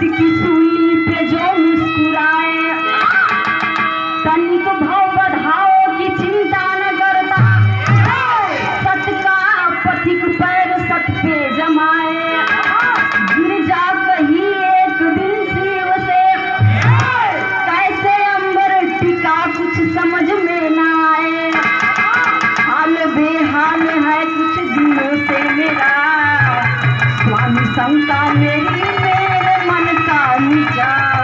की सूली पे जो मुस्कुराए, तनिक भाव बढ़ाओ की चिंता न करता, सत का पथिक पैर सत पे जमाए, गिर जा कहीं एक दिन शिव से, कैसे अंबर टिका कुछ समझ में न आए, हाल बेहाल है कुछ दिनों से मेरा, स्वामी शंका मेरी मेरे मन का मिटाओ।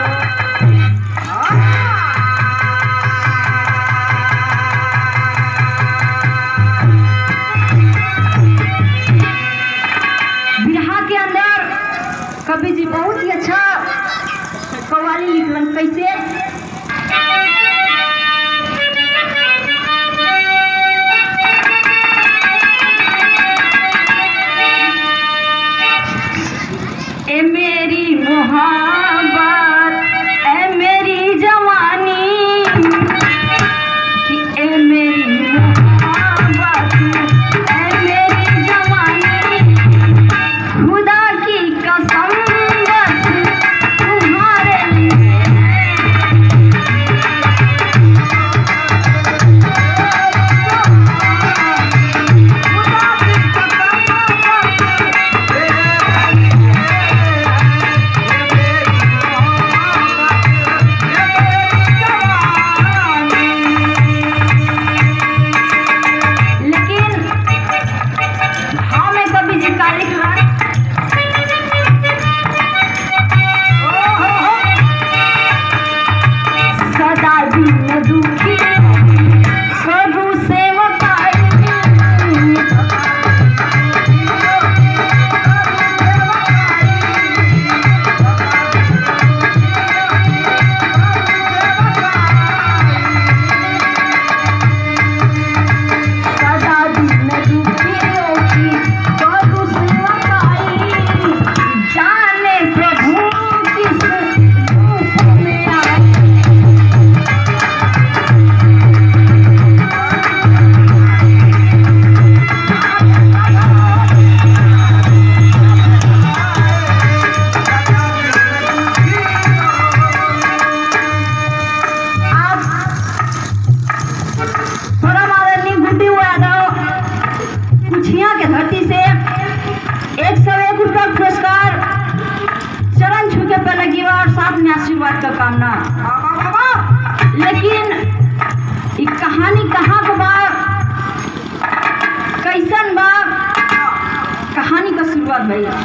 बिरहा के अंदर कवि जी बहुत ही अच्छा कव्वाली लिखलन। कैसे? ए मेरी मोहब्बत, ए मेरी जवानी, कि ए मेरी मोहब्बत, ए मेरी जवानी, खुदा की कसम बस तुम्हारे लिए के धरती से 101 रुपया पुरस्कार चरण छू के पहले गिवा और साथ में आशीर्वाद का कामना। लेकिन ये कहानी कहाँ को बा, कैसन बा, कहानी का शुरुआत भैया।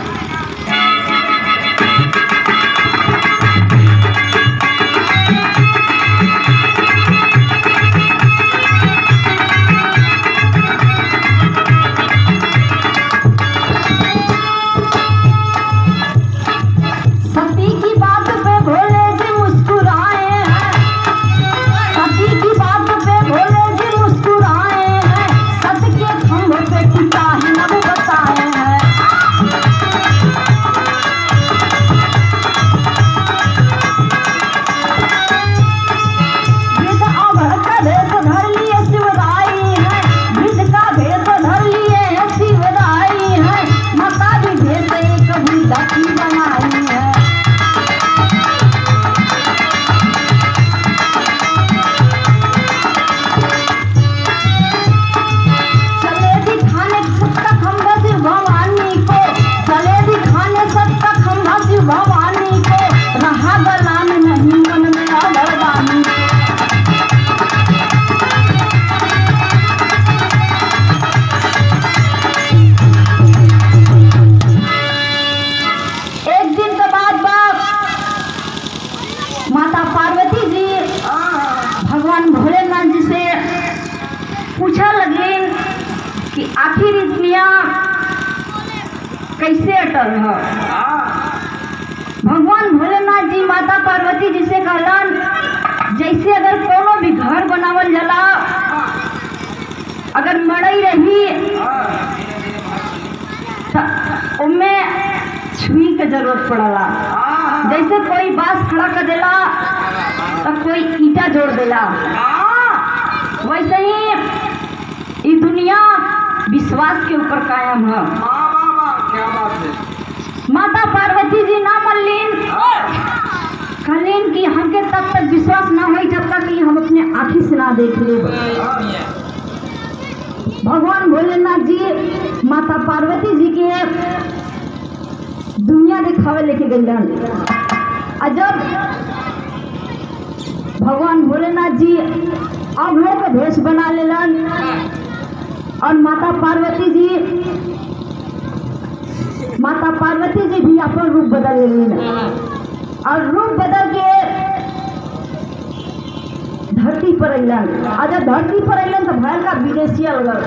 पूछा लगे कि आखिर इस दुनिया कैसे अटल है। भगवान भोलेनाथ जी माता पार्वती जी से कहलन, जैसे अगर कोनो भी घर बनावल जाला, अगर मड़ई रही तो उनमें छुई के जरूरत पड़ला। जैसे कोई बांस खड़ा कर देला तो कोई ईटा जोड़ देला, वैसे ही ये दुनिया विश्वास के ऊपर कायम है। क्या बात है। माता पार्वती जी ना मल्लीन विश्वास ना हो जब तक कि हम अपने आँखी से ना देख ले। भगवान भोलेनाथ जी माता पार्वती जी के दुनिया दिखावे लेके गईलन। और जब भगवान भोलेनाथ जी अभय का भेष बना लेलन और माता पार्वती जी भी अपन रूप बदल लेलन और रूप बदल के धरती पर अलन। और जब धरती पर अलन तो भयल का विदेशिया लगल।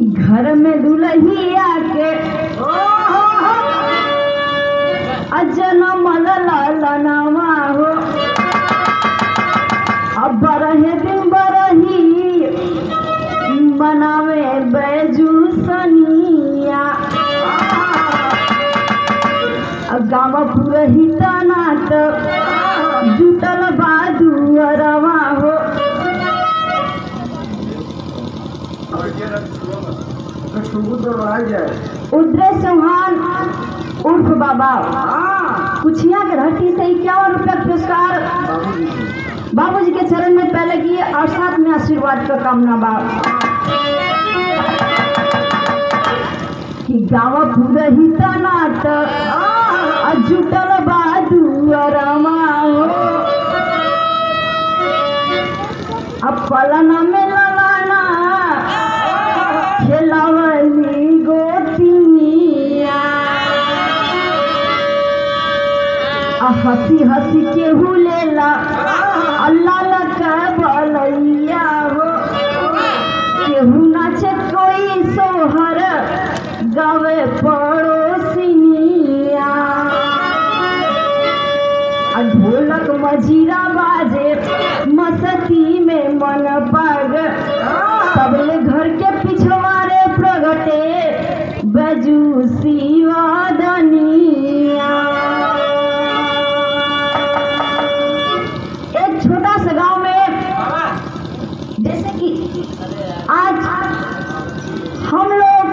घर में दुल्हिया के जनम ललनवा हो अब बरहे दिन बरही बनावे बैजू सनिया। गाँव पुरही तनात जुटल बादुअरवा हो। उद्रे चौहान उर्फ बाबा कुछिया के धरती से 51 रुपया पुरस्कार बाबूजी के चरण में पहले किए और साथ में आशीर्वाद का कामना बा कि गाँव पुरही तनात जुटल बादुअरवा हो। अब पलना में ललाना खेलावली गोतिनिया। हंसी हंसी के हुलेला अल्लाह लका बलैया हो। केहू नाचे कोई सोहर गावे पड़ोसिनिया। ढोलक मजीरा बाजे मस्ती में मन पाग सबले घर के पिछवाड़े प्रगटे बजू शिवादनिया। एक छोटा सा गांव में जैसे कि आज हम लोग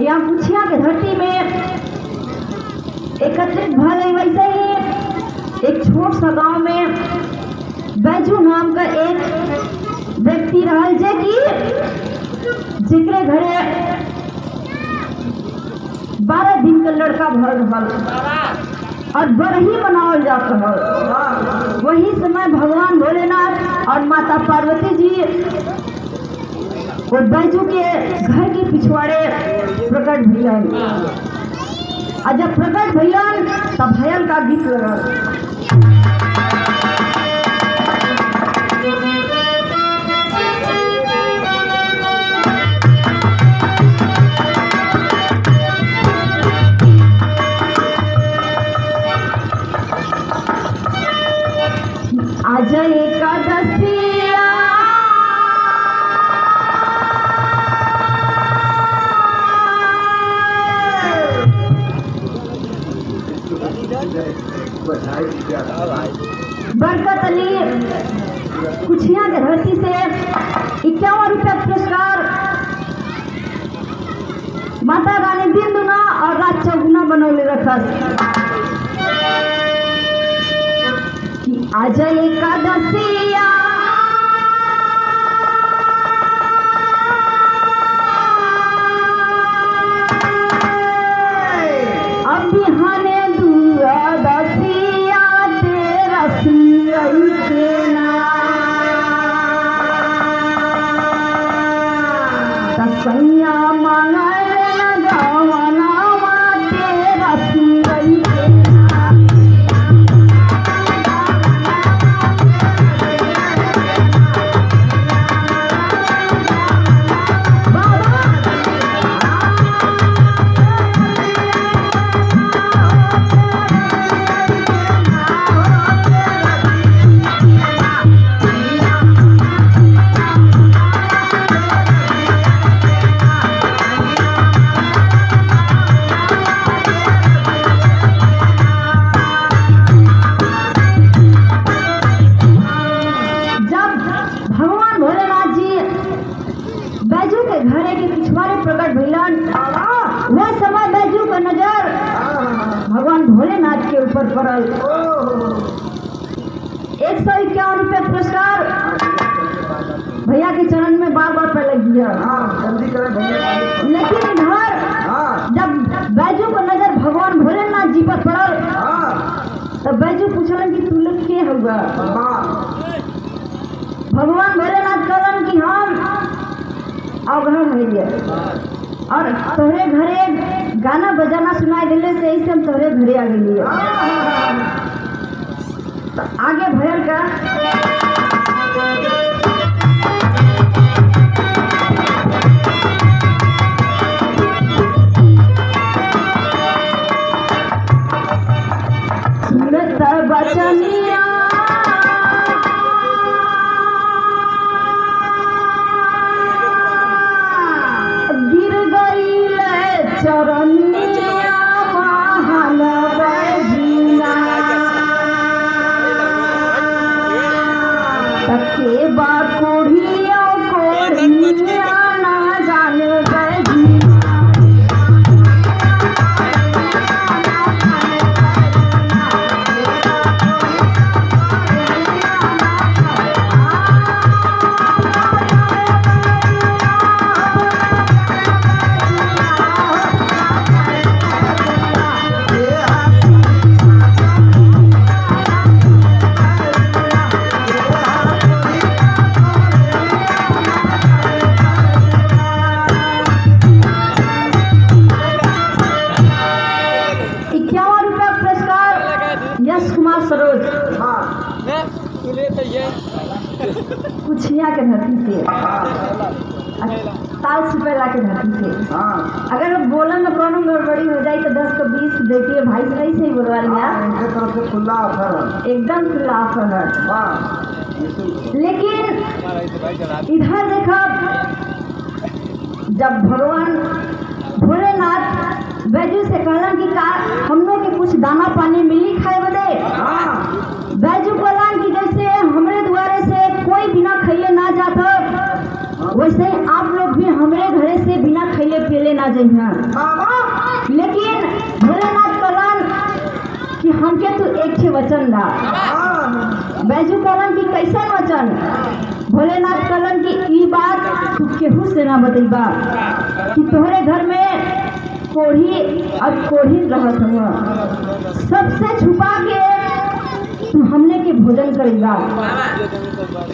यहाँ कुछिया के धरती में एकत्रित भले वैसे ही एक छोट सा गांव में बैजू नाम का एक व्यक्ति रहा जे कि जिकरे घरे 12 दिन का लड़का भर रहल और बरही बनावल जात रहल। वही समय भगवान भोलेनाथ और माता पार्वती जी और बैजू के घर के पिछवाड़े प्रकट भइलन। और जब प्रकट भइलन तब भयल का गीत लगल। आज एकादशिया बरकत अली कुछिया के धरती से 51 रुपया पुरस्कार माता रानी दिन दुना और रात चौगुना बनौले रखस। आज एकादशिया अब बिहाने दुआदशिया तेरा सियई देना। तसैया मांगल न गवना तेरा सियई विपद पड़ल। 151 रुपया पुरस्कार भैया के चरण में बार बार पैर लग गया। लेकिन इधर जब बैजू को नजर भगवान भोलेनाथ जी पर पड़ल तब बैजू पूछलन कि तू लोग के होगा। भगवान भोलेनाथ कहलन कि हम अवघड़ है और तोहरे घरे गाना बजाना सुनाई दिले से ऐसे हम तोहरे घरे आ गए। तो आगे भयल का बचनिया गिर गई चरनिया महान बजिया तके बा कोढ़िया कोढ़िया ना जान बजिया कुछिया के धरती से ताल छिपेला के धरती से अगर बोलन में कोनो गड़बड़ी हो जाए तो 10 को 20 देती है भाई सही से ही बोलवा लिया एकदम खुला ऑफर है। लेकिन इधर देखा जब भगवान भोलेनाथ बैजू से कहलन कि का हम लोग के कुछ दाना पानी मिली खाए बदे। बैजू कहलन कि जैसे हमरे द्वारे से कोई बिना खैले ना जाता वैसे आप लोग भी हमरे घरे से बिना खैले पिले ना जाइए। लेकिन भोलेनाथ कहलन कि हमके तू एक छे वचन दा। बैजू कहलन कि कैसन वचन। भोलेनाथ कहलन कि ई बात तू केहू से ना बतैबा कि तोहरे घर में कोढ़ी और कोढ़ी रहत हुआ सबसे छुपा के तू हमने के भोजन करेगा।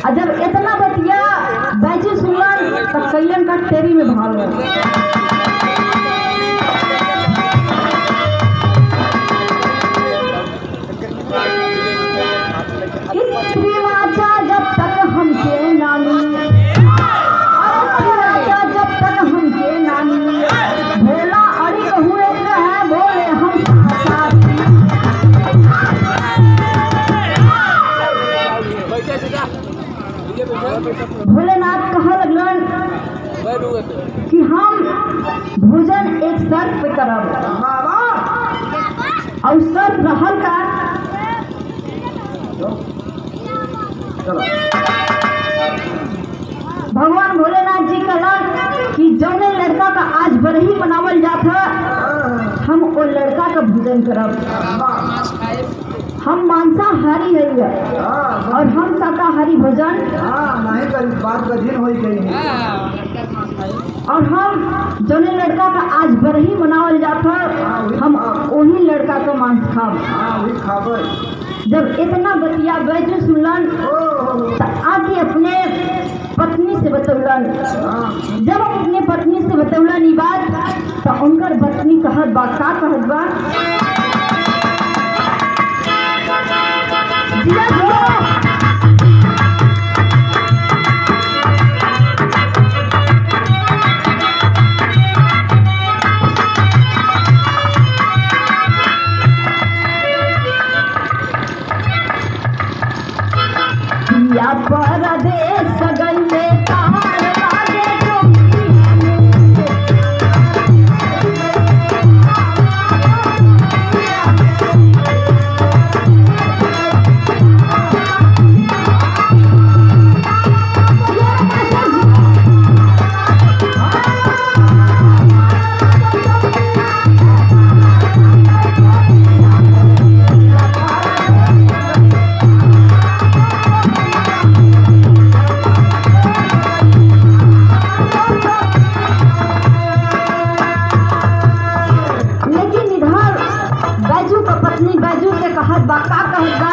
और जब इतना बतिया बैजू सुनलन तब कैलन का टेरी में भाग जब तक हमके नानी जब तक हमके नानी भोला अड़ी हुए है बोले हम भोलेनाथ कहा लगलन कि हम भोजन एक शर्त पे करब और शर्त रहल का भगवान भोलेनाथ जी कहलन कि जौने लड़का का आज बरही बनावल जात है हम वो लड़का का भोजन करब। हम मांसाहारी है और हम शाकाहारी भोजन और हम जौने लड़का का आज बरही मनावल जात है हम वही लड़का का मांस खाब। जब इतना बतिया बैजू सुनलन तो आके अपने पत्नी से बतौलन। जब अपने पत्नी से बतौलन ई बात तो उनकर पत्नी कहत बा का कहत बा या परदेश गइले तार लागे बैजू का पत्नी बैजू से कहत बा, का कहत बा,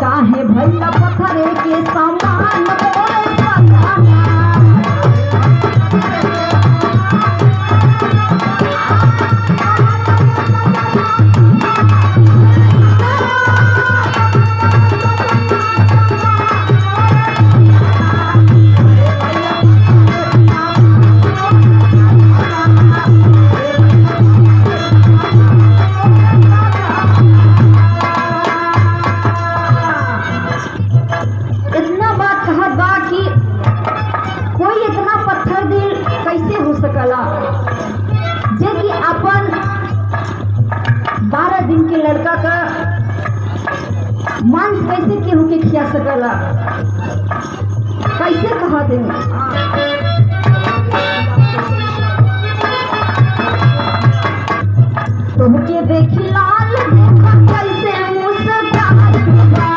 काहे भैया पत्थरे के समान मोरे सजाना। लड़का का मांस कैसे केहू के खिया सकला, कैसे कहा दे। तुमके देखी लाल देखा कैसे मुस्कुराता।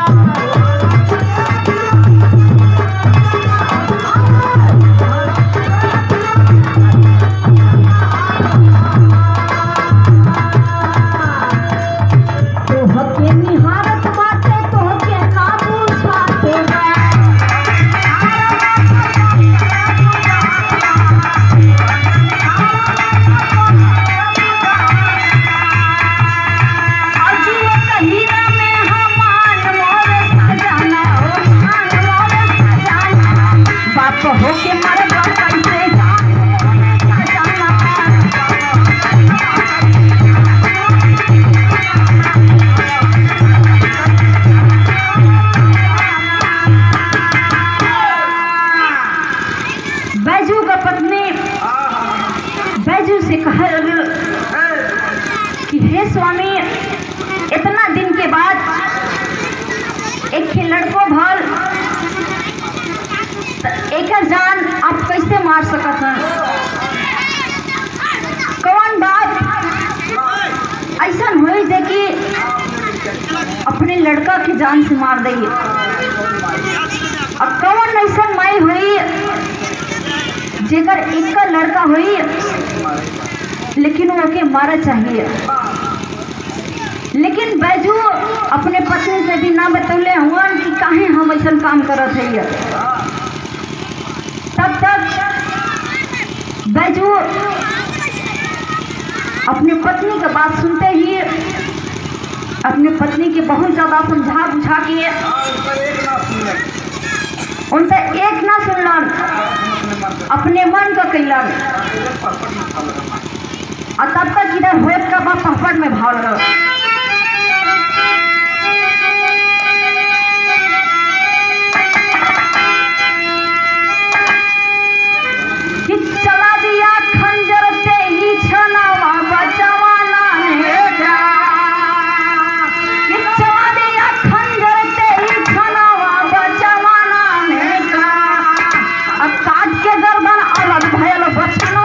बैजू का पत्नी बैजू से कह कि हे स्वामी, इतना दिन के बाद एक लड़को भल एक जान आप कैसे मार सकत हैं? कौन बात ऐसा हुई जे कि अपने लड़का की जान से मार दिए? और कौन ऐसा माई हुई जेकर एक लड़का हुई लेकिन वो के मारा चाहिए? लेकिन बैजू अपने पत्नी से भी ना बतौले हुआ कि काहे हम ऐसा काम करत है। तब तक बैजू अपने पत्नी की बात सुनते ही अपने पत्नी के बहुत ज्यादा समझा बुझा के उनसे एक ना सुनलन, अपने मन का कैलन। और तब तक इधर होत का बाप पहपट में भाव लगा कि चला दिया खंजर ते ही छनावा बचवाना है जा, कि चला दिया खंजर ते ही छनावा बचवाना है जा। अब काट के गर्दन अलग भयल बचनवा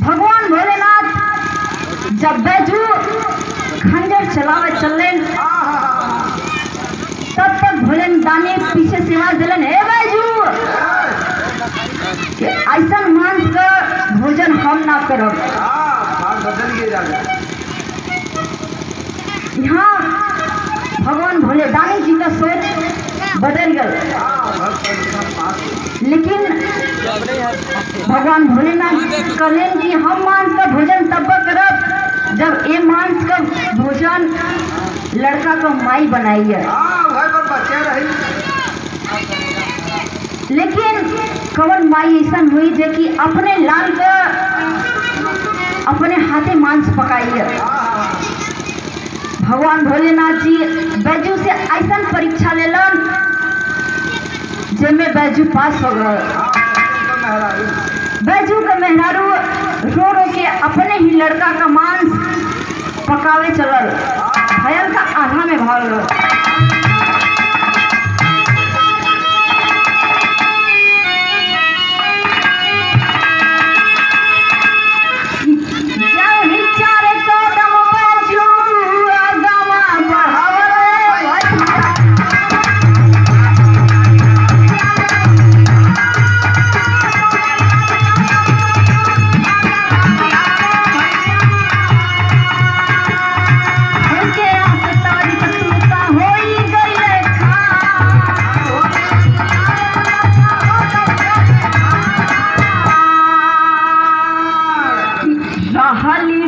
भगवान भोलेनाथ जब बैजू खंजर चलावे चलन तब तक भोलेन दानी पीछे से आवाज दिलन, हे बैजू कि ऐसा मांस का भोजन हम ना करब। यहाँ भगवान भोले दानी जी का सोच बदल गया, लेकिन भगवान भोलेनाथ कहलें कि हम मांस का भोजन तब करब जब ये मांस का भोजन लड़का का माई बनाई है, लेकिन कवन माई ऐसा हुई जो कि अपने लाल का अपने हाथे मांस पकाई है। भगवान भोलेनाथ जी बैजू से ऐसा परीक्षा लेलन जिसमें बैजू पास हो गए। बैजू का मेहरारू रो रो के अपने ही लड़का का मांस पकावे चलल, भयल का आधा में भाग गए।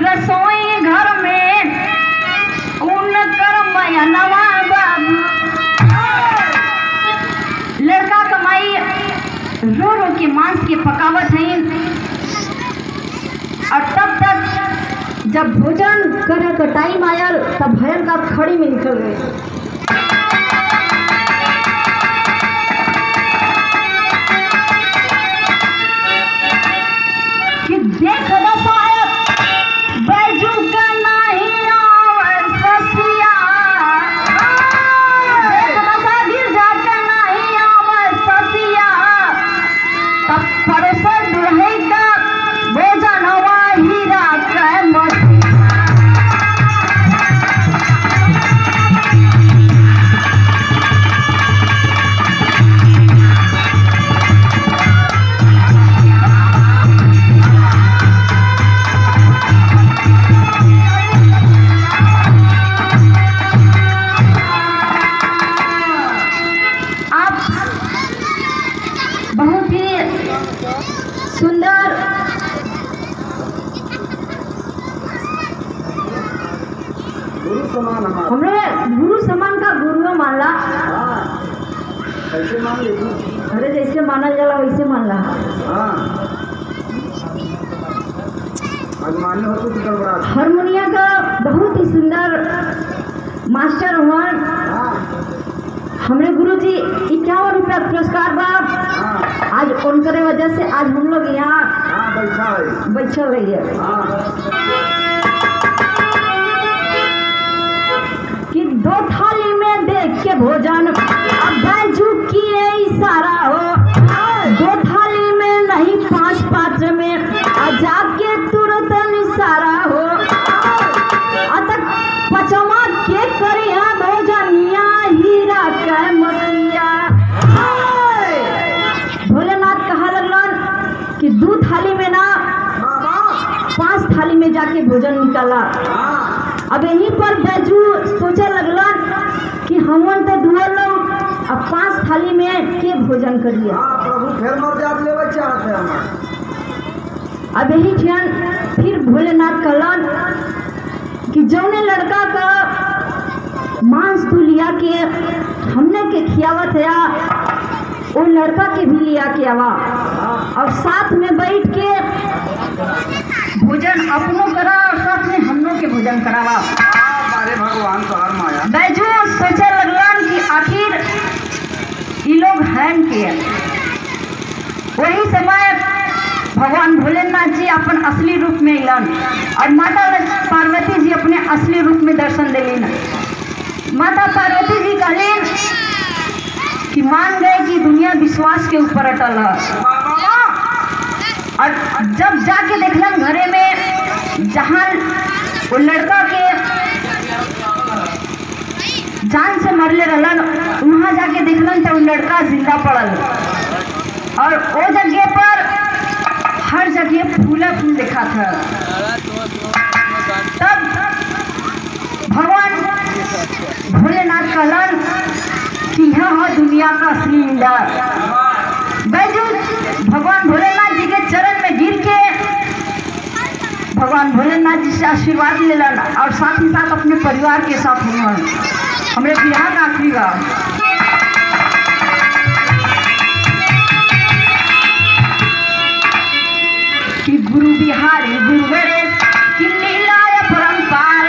रसोई घर में उनकर मयनवा बाबू लड़का कमाई रो रो के मांस के पकावत है। और तब तक जब भोजन करे का टाइम आयल तब भयल का खड़ी में निकल गए। बहुत ही सुंदर हमने गुरु समान का गुरु मानला। कैसे मान ली? अरे जैसे मानल जाला वैसे मानला। हारमोनिया का बहुत ही सुंदर मास्टर हुआ। हमरे गुरुजी 51 रुपया पुरस्कार बा। आज उनके वजह से आज हम लोग यहाँ बैठा रही है कि 2 थाली में देख के भोजन अब बैजू किए इशारा हो। 2 थाली में नहीं 5 पात्र में जाके तुरंत निसारा हो। अतक पचवा के करिया भोजनिया हीरा के मसिया। भोलेनाथ कहा लगलन कि 2 थाली में ना 5 थाली में जाके भोजन निकाला। अब यहीं पर बैजू सोचे लगलन कि हमन तो 2 लोग अब 5 थाली में के भोजन करिए। अब यही क्षण फिर भोलेनाथ कहलन कि जौने लड़का का मांस तू लिया के हमने के खियावत है वो लड़का के भी लिया के आवा और साथ में बैठ के भोजन अपनों करा और साथ में हमनों के भोजन करावा। अरे भगवान तो हर माया। बैजू सोचे लगलन कि आखिर ये लोग हैं के। वही समय भगवान भोलेनाथ जी अपन असली रूप में अलन और माता पार्वती जी अपने असली रूप में दर्शन दिलीन। माता पार्वती जी कहलीन कि मान गए कि दुनिया विश्वास के ऊपर अटल है। और जब जाके देखलन घरे में जहाँ वो लड़का के जान से मरले रहलन वहाँ जाके देखलन तो लड़का जिंदा पड़ल और वो जगह पर हर जगह फूला फूल दिखा था। तब भगवान भोलेनाथ कहलन कि यह है दुनिया का असली लीला। बैजू भगवान भोलेनाथ जी के चरण में गिर के भगवान भोलेनाथ जी से आशीर्वाद ले लेना और साथ ही साथ अपने परिवार के साथ हमारे बिहार का आखिरी गाँव कि गुरु बिहारी गुरु गणेश की लीला परंपार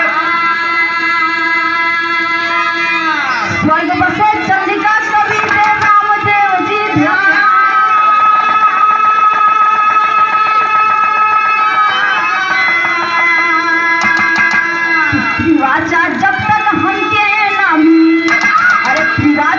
स्वर्ग बसे चंद्रिका कवि दे रामदेव जी ध्यान त्रिवाचा जब तक हमके ना मिली अरे त्रिवाचा